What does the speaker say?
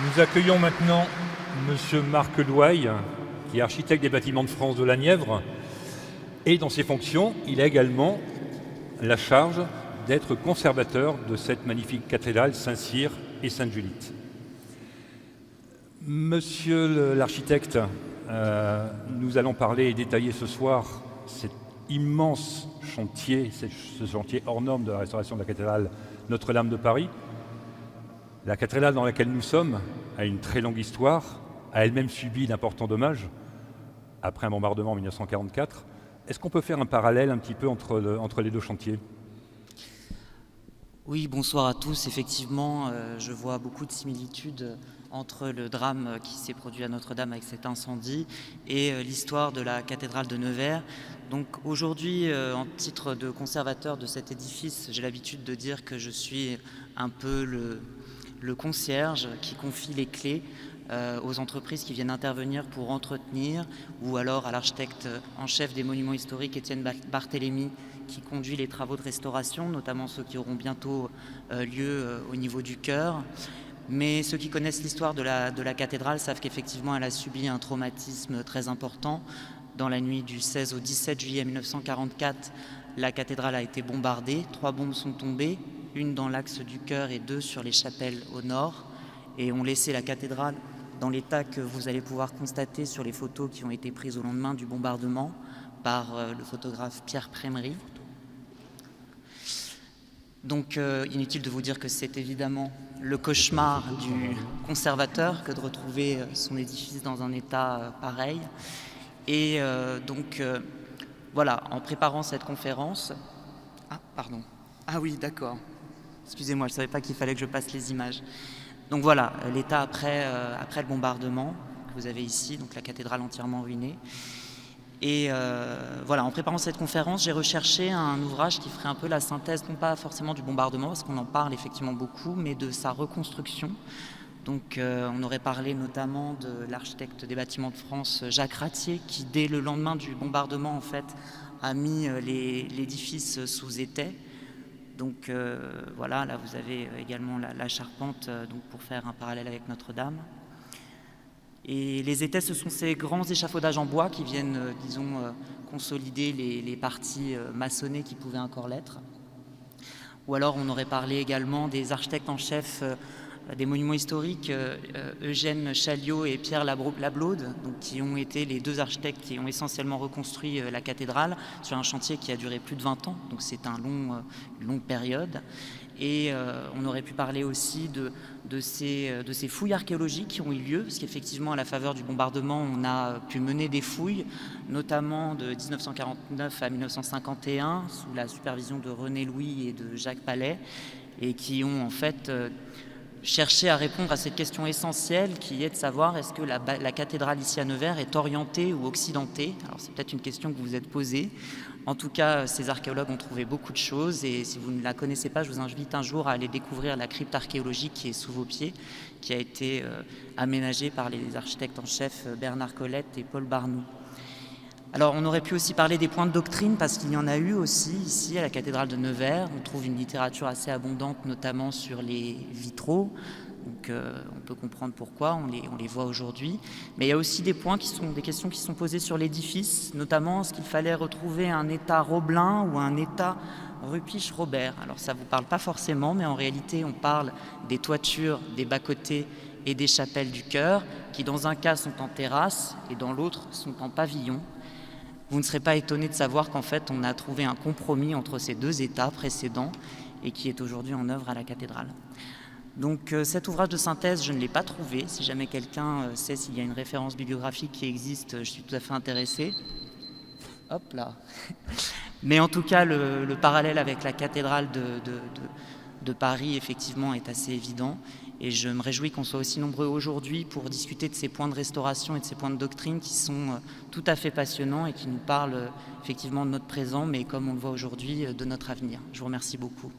Nous accueillons maintenant Monsieur Marc Louaille, qui est architecte des bâtiments de France de la Nièvre. Et dans ses fonctions, il a également la charge d'être conservateur de cette magnifique cathédrale Saint-Cyr et Sainte-Julite. Monsieur l'architecte, nous allons parler et détailler ce soir cet immense chantier, ce chantier hors norme de la restauration de la cathédrale Notre-Dame de Paris. La cathédrale dans laquelle nous sommes a une très longue histoire, a elle-même subi d'importants dommages après un bombardement en 1944. Est-ce qu'on peut faire un parallèle un petit peu entre les deux chantiers ? Oui, bonsoir à tous. Effectivement, je vois beaucoup de similitudes entre le drame qui s'est produit à Notre-Dame avec cet incendie et l'histoire de la cathédrale de Nevers. Donc aujourd'hui, en titre de conservateur de cet édifice, j'ai l'habitude de dire que je suis un peu le concierge qui confie les clés aux entreprises qui viennent intervenir pour entretenir, ou alors à l'architecte en chef des monuments historiques, Étienne Barthélémy, qui conduit les travaux de restauration, notamment ceux qui auront bientôt lieu au niveau du chœur. Mais ceux qui connaissent l'histoire de la cathédrale savent qu'effectivement elle a subi un traumatisme très important. Dans la nuit du 16 au 17 juillet 1944, la cathédrale a été bombardée. 3 bombes sont tombées, une dans l'axe du chœur et 2 sur les chapelles au nord, et ont laissé la cathédrale dans l'état que vous allez pouvoir constater sur les photos qui ont été prises au lendemain du bombardement par le photographe Pierre Prémery. Donc inutile de vous dire que c'est évidemment le cauchemar du conservateur que de retrouver son édifice dans un état pareil. Et voilà, en préparant cette conférence... Ah, pardon. Ah oui, d'accord. Excusez-moi, je ne savais pas qu'il fallait que je passe les images. Donc voilà, l'état après le bombardement que vous avez ici, donc la cathédrale entièrement ruinée. Et voilà, en préparant cette conférence, j'ai recherché un ouvrage qui ferait un peu la synthèse, non pas forcément du bombardement, parce qu'on en parle effectivement beaucoup, mais de sa reconstruction. Donc on aurait parlé notamment de l'architecte des bâtiments de France, Jacques Ratier, qui dès le lendemain du bombardement, en fait, a mis l'édifice sous étai. Donc voilà, là vous avez également la charpente donc pour faire un parallèle avec Notre-Dame. Et les étais, ce sont ces grands échafaudages en bois qui viennent, consolider les parties maçonnées qui pouvaient encore l'être. Ou alors on aurait parlé également des architectes en chef des monuments historiques, Eugène Chaliot et Pierre Lablaude, donc, qui ont été les 2 architectes qui ont essentiellement reconstruit la cathédrale sur un chantier qui a duré plus de 20 ans, donc c'est une longue période. Et on aurait pu parler aussi de ces fouilles archéologiques qui ont eu lieu, parce qu'effectivement, à la faveur du bombardement, on a pu mener des fouilles, notamment de 1949 à 1951, sous la supervision de René Louis et de Jacques Palais, et qui ont en fait cherché à répondre à cette question essentielle qui est de savoir est-ce que la cathédrale ici à Nevers est orientée ou occidentée. Alors c'est peut-être une question que vous vous êtes posée. En tout cas, ces archéologues ont trouvé beaucoup de choses, et si vous ne la connaissez pas, je vous invite un jour à aller découvrir la crypte archéologique qui est sous vos pieds, qui a été aménagée par les architectes en chef Bernard Colette et Paul Barnoux. Alors on aurait pu aussi parler des points de doctrine, parce qu'il y en a eu aussi ici à la cathédrale de Nevers. On trouve une littérature assez abondante, notamment sur les vitraux. Donc on peut comprendre pourquoi, on les voit aujourd'hui. Mais il y a aussi des questions qui sont posées sur l'édifice, notamment est-ce qu'il fallait retrouver un état Robelin ou un état Rupiche-Robert. Alors ça ne vous parle pas forcément, mais en réalité on parle des toitures, des bas-côtés et des chapelles du chœur, qui dans un cas sont en terrasse et dans l'autre sont en pavillon. Vous ne serez pas étonné de savoir qu'en fait on a trouvé un compromis entre ces 2 états précédents et qui est aujourd'hui en œuvre à la cathédrale. Donc cet ouvrage de synthèse, je ne l'ai pas trouvé. Si jamais quelqu'un sait s'il y a une référence bibliographique qui existe, je suis tout à fait intéressé. Hop là. Mais en tout cas, le parallèle avec la cathédrale de Paris, effectivement, est assez évident. Et je me réjouis qu'on soit aussi nombreux aujourd'hui pour discuter de ces points de restauration et de ces points de doctrine qui sont tout à fait passionnants et qui nous parlent effectivement de notre présent, mais comme on le voit aujourd'hui, de notre avenir. Je vous remercie beaucoup.